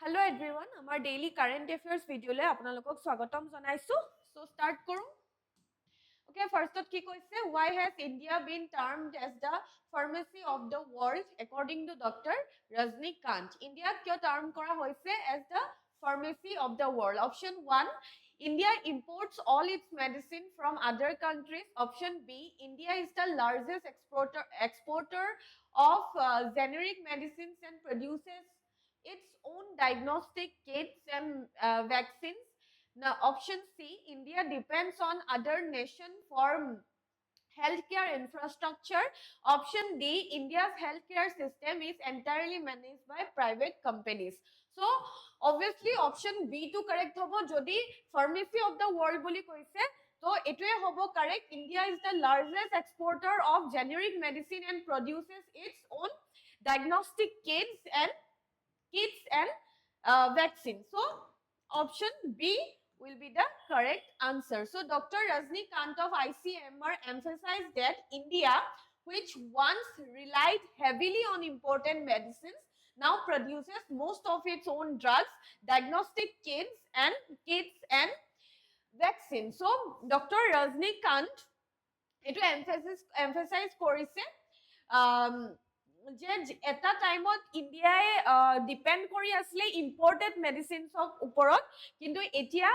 Hello everyone, our daily current affairs video le apnalokok swagatam janaisu. So start koru. Okay, first of ki koise, why has India been termed as the pharmacy of the world according to Dr. Rajnikant? India kyo term kora hoise as the pharmacy of the world? Option 1, India imports all its medicine from other countries. Option B, India is the largest exporter of generic medicines and produces its own diagnostic kits and vaccines. Now, option C, India depends on other nations for healthcare infrastructure. Option D, India's healthcare system is entirely managed by private companies. So, obviously, option B to correct hobo, jodi pharmacy of the world boli koise, so etue hobo correct. India is the largest exporter of generic medicine and produces its own diagnostic kits and vaccine. So option B will be the correct answer. So Dr. Rajnikant of ICMR emphasized that India, which once relied heavily on imported medicines, now produces most of its own drugs, diagnostic kits and vaccines. So Dr. Rajnikant etu emphasize কৰিছে যে এটা টাইমত ইণ্ডিয়াই depend কৰি আছিলে imported মেডিচিনছৰ ওপৰত, কিন্তু এতিয়া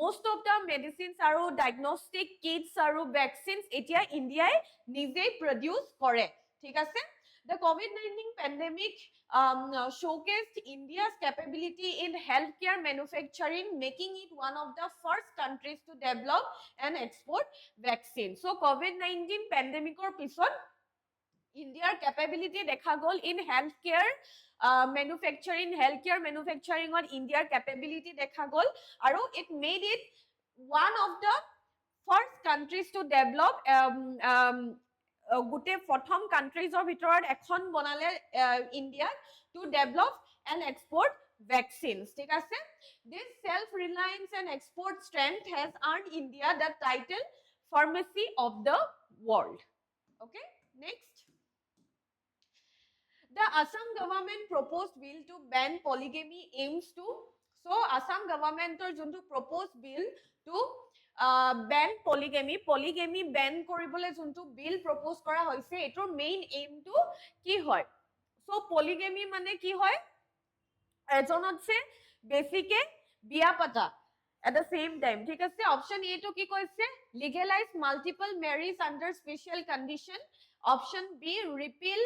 most of the medicines আৰু diagnostic kits আৰু vaccines এতিয়া ইণ্ডিয়াই নিজেই produce কৰে, ঠিক আছে। The COVID-19 pandemic showcased India's capability in healthcare manufacturing, making it one of the first countries to develop and export vaccine. So COVID-19 pandemic or pisot India's capability dekha gol in healthcare manufacturing on India's capability dekha gol, aru it made it one of the first countries to develop গোটেই প্ৰথম কান্ট্ৰিজৰ ভিতৰত এখন বনালে India to develop and export vaccines, ঠিক আছে। This self-reliance and export strength has earned India the title pharmacy of the world. Okay, next. The Assam government proposed bill to ban polygamy aims to, so Assam government or junto proposed bill to ban polygamy ban koribole junto bill propose kora hoise, etor main aim to ki hoy? So polygamy mane ki hoy? এজনত সে বেছিকে বিয়া পাতা at the same time, ঠিক আছে। Option A to কি কৈছে? Legalize multiple marriage under special condition. Option B, repeal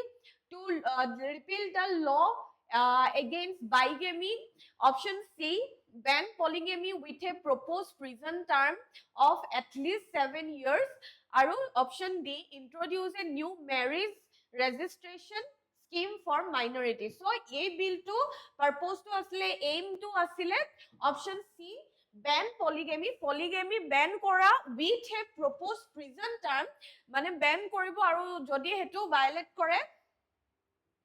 the law against bigamy. Option C, ban polygamy with a proposed prison term of at least 7 years. Aru option D, introduce a new marriage registration scheme for minorities. So a bill to purpose to asile aim to asile option C, ban polygamy ban kora with a proposed prison term, mane ban koribo aru jodi hetu violate kore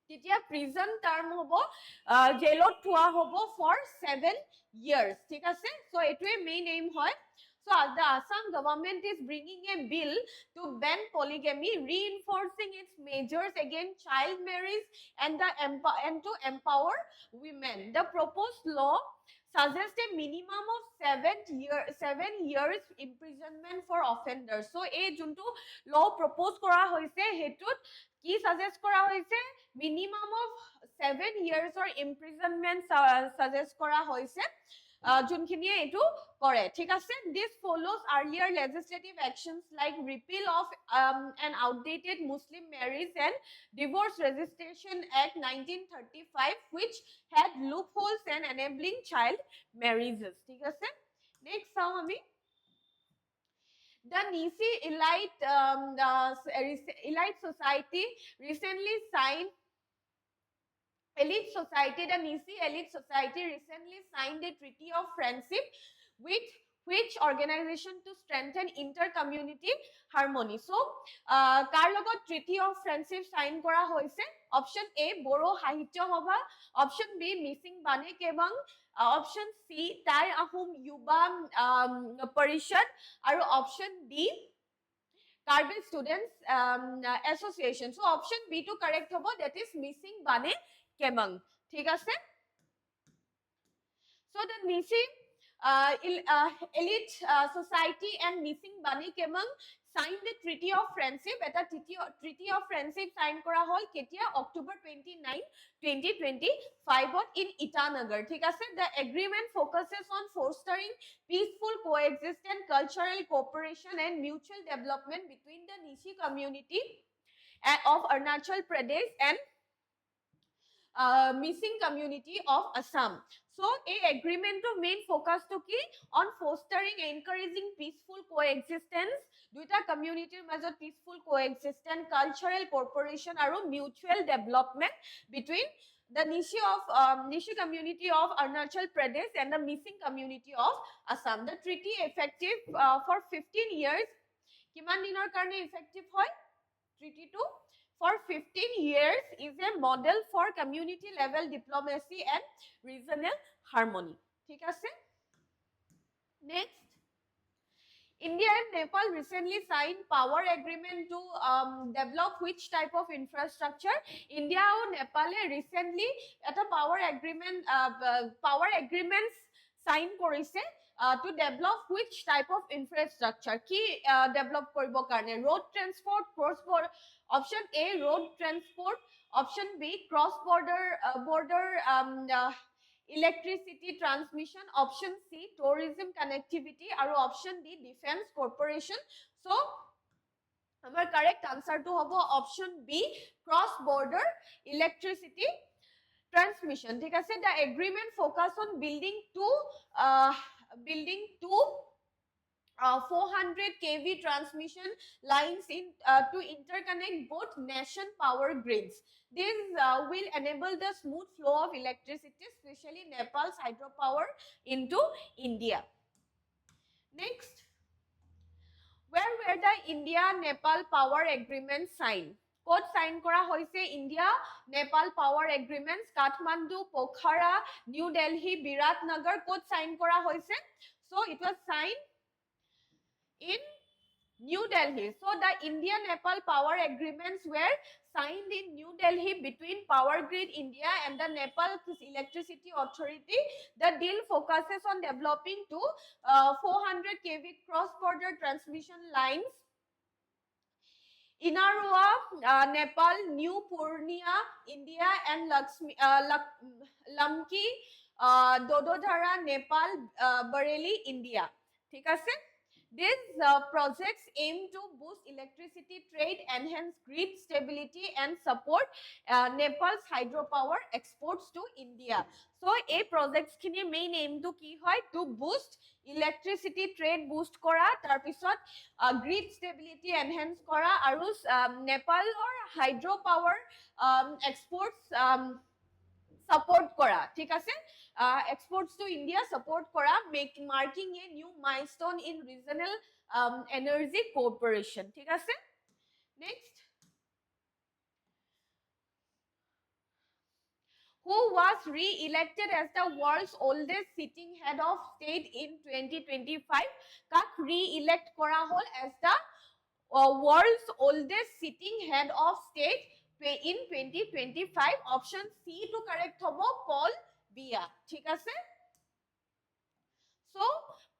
তেতিয়া prison term hobo jailot thua hobo for 7 years, ঠিক আছে। so etue main aim hoy। So the Assam government is bringing a bill to ban polygamy, reinforcing its measures against child marriage and to empower women. The proposed law suggests a minimum of 7 years imprisonment for offenders. So a junto law propose kora hoise hetut কি suggest কৰা হৈছে? Minimum of 7 years or imprisonment suggest কৰা হৈছে যোনখিনিয়ে এটো কৰে, ঠিক আছে। This follows earlier legislative actions like repeal of an outdated Muslim Marriage and Divorce Registration Act 1935, which had loopholes and enabling child marriages, ঠিক আছে। নেক্সট চাও আমি The Nisi Elite Society recently signed the Nisi Elite Society recently signed a treaty of friendship with which organization to strengthen inter-community harmony. So, কাৰ লগত treaty of friendship sign কৰা হৈছে? Option A, Boro Sahitya Sabha. Option B, Missing Bane Kebang. Option C, Tai Ahom Yuba Parishad. Aru option D, Karbi Students Association. So option B to correct hobo, that is Missing Bane Kebang, ঠিক আছে। So the Nishi elite society and Nising Bani Kemang signed the Treaty of Friendship. Eta Treaty of Friendship signed kora hol ketia October 29, 2025 in Itanagar. Thik ase, the agreement focuses on fostering peaceful coexistence, cultural cooperation and mutual development between the Nishi community of Arunachal Pradesh and missing community of Assam. So, a agreement to main focus to ki on fostering and encouraging peaceful coexistence, duita community major peaceful coexistence, cultural cooperation aru mutual development between the Nishi community of Arunachal Pradesh and the missing community of Assam. The treaty effective for 15 years. Kiman dinor karne effective hoy? Treaty to for 15 years is a model for community level diplomacy and regional harmony. ঠিক আছে? Next, India and Nepal recently signed power agreement to develop which type of infrastructure? India and Nepal recently at a power agreements sign korise to develop which type of infrastructure? Ki develop koribo karne road transport, cross border. Option A, road transport. Option B, cross border electricity transmission. Option C, tourism connectivity. Or option D, defense corporation. So our correct answer to hobo option B, cross border electricity transmission. Thik ase, the agreement focus on building two 400 kV transmission lines to interconnect both nation power grids. This will enable the smooth flow of electricity, especially Nepal's hydropower, into India. Next, where were the India-Nepal power agreements signed? Code sign kora hoise India-Nepal power agreements, Kathmandu, Pokhara, New Delhi, Biratnagar. Code sign kora hoise. So it was signed in New Delhi. So the India-Nepal power agreements were signed in New Delhi between Power Grid India and the Nepal Electricity Authority. The deal focuses on developing two 400 kV cross-border transmission lines. Inarua, Nepal, New Purnia, India, and Lamki, Dododhara, Nepal, Bareilly, India. Thik ase? These projects aim to boost electricity trade, enhance grid stability, and support Nepal's hydropower exports to India. So, a projects kini main aim to ki hoy to boost electricity trade boost kora, tar pisot grid stability enhance kora, aru Nepal or hydropower exports support kora. Thik ase? Exports to India support kora, marking a new milestone in regional energy cooperation. Thik ase? Next, who was re-elected as the world's oldest sitting head of state in 2025? Kak re-elect kora hol as the world's oldest sitting head of state in 2025? Option C to correct hobo Paul Biya. Thik ase? So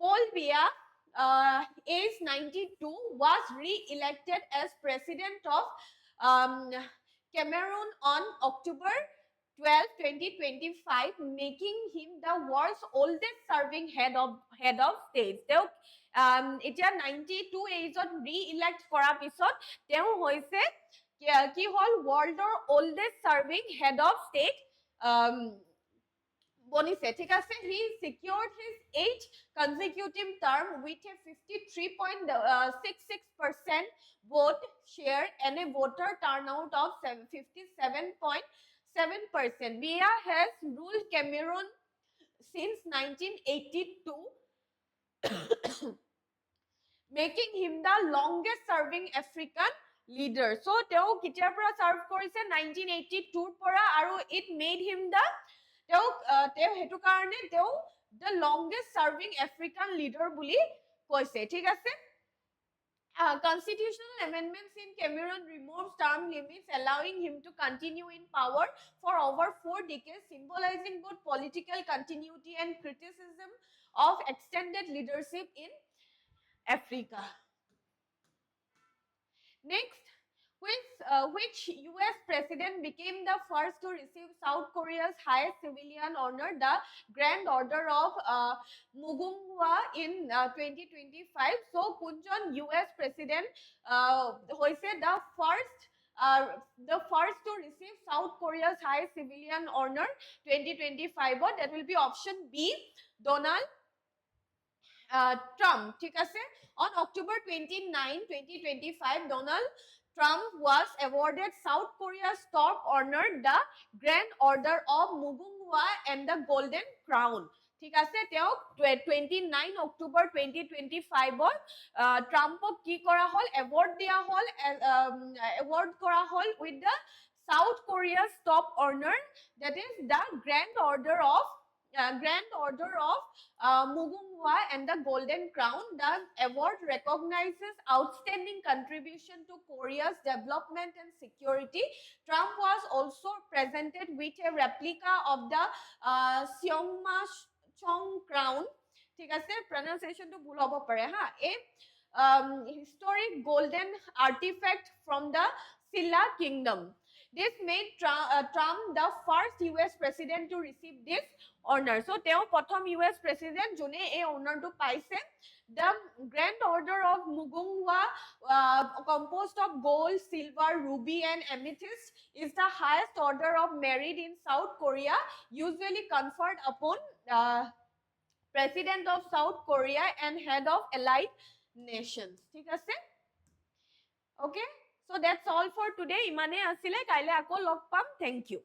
Paul Biya, age 92, was re-elected as president of Cameroon on October 12, 2025, making him the world's oldest serving head of state. Etia 92 age on re-elect kora pisot teu hoise ki hol world or oldest serving head of state bonise. Thik ase? He secured his 8th consecutive term with a 53.66% vote share and a voter turnout of 57.7%. Biya has ruled Cameroon since 1982, making him the longest serving African leader. So teo kitiar pora serve korise 1982 pora, aru it made him the hetu karone the longest serving African leader buli koise. Thik ase? Constitutional amendments in Cameroon removes term limits, allowing him to continue in power for over 4 decades, symbolizing both political continuity and criticism of extended leadership in Africa. Next, which US president became the first to receive South Korea's highest civilian honor, the Grand Order of Mugunghwa in 2025? So, Kunjon US president hoise the first to receive South Korea's highest civilian honor 2025. That will be option B, Donald Trump. ঠিক আছে? On October 29, 2025, Donald Trump was awarded South Korea's top honor, the Grand Order of Mugunghwa and the Golden Crown. ঠিক আছে? তেওঁক 29 October 2025 ট্ৰাম্পক কি কৰা হল, award দিয়া হল, এৱাৰ্ড কৰা হল with the South Korea's top honor, that is the Grand Order of Mugunghwa and the Golden Crown. The award recognizes outstanding contribution to Korea's development and security. Trump was also presented with a replica of the Seongma-chong Crown. ঠিক আছে, pronunciation to ভুল হ'ব পাৰে হা। A historic golden artifact from the Silla Kingdom. This made Trump the first US president to receive this honor. So, তেওঁ প্ৰথম US president যোনে এই honorটো পাইছে। The Grand Order of Mugunghwa, composed of gold, silver, ruby, and amethyst, is the highest order of merit in South Korea, usually conferred upon President of South Korea and head of allied nations. ঠিক আছে? Okay? So that's all for today. ইমানে আছিলে, কাইলে আকৌ log palm. Thank you.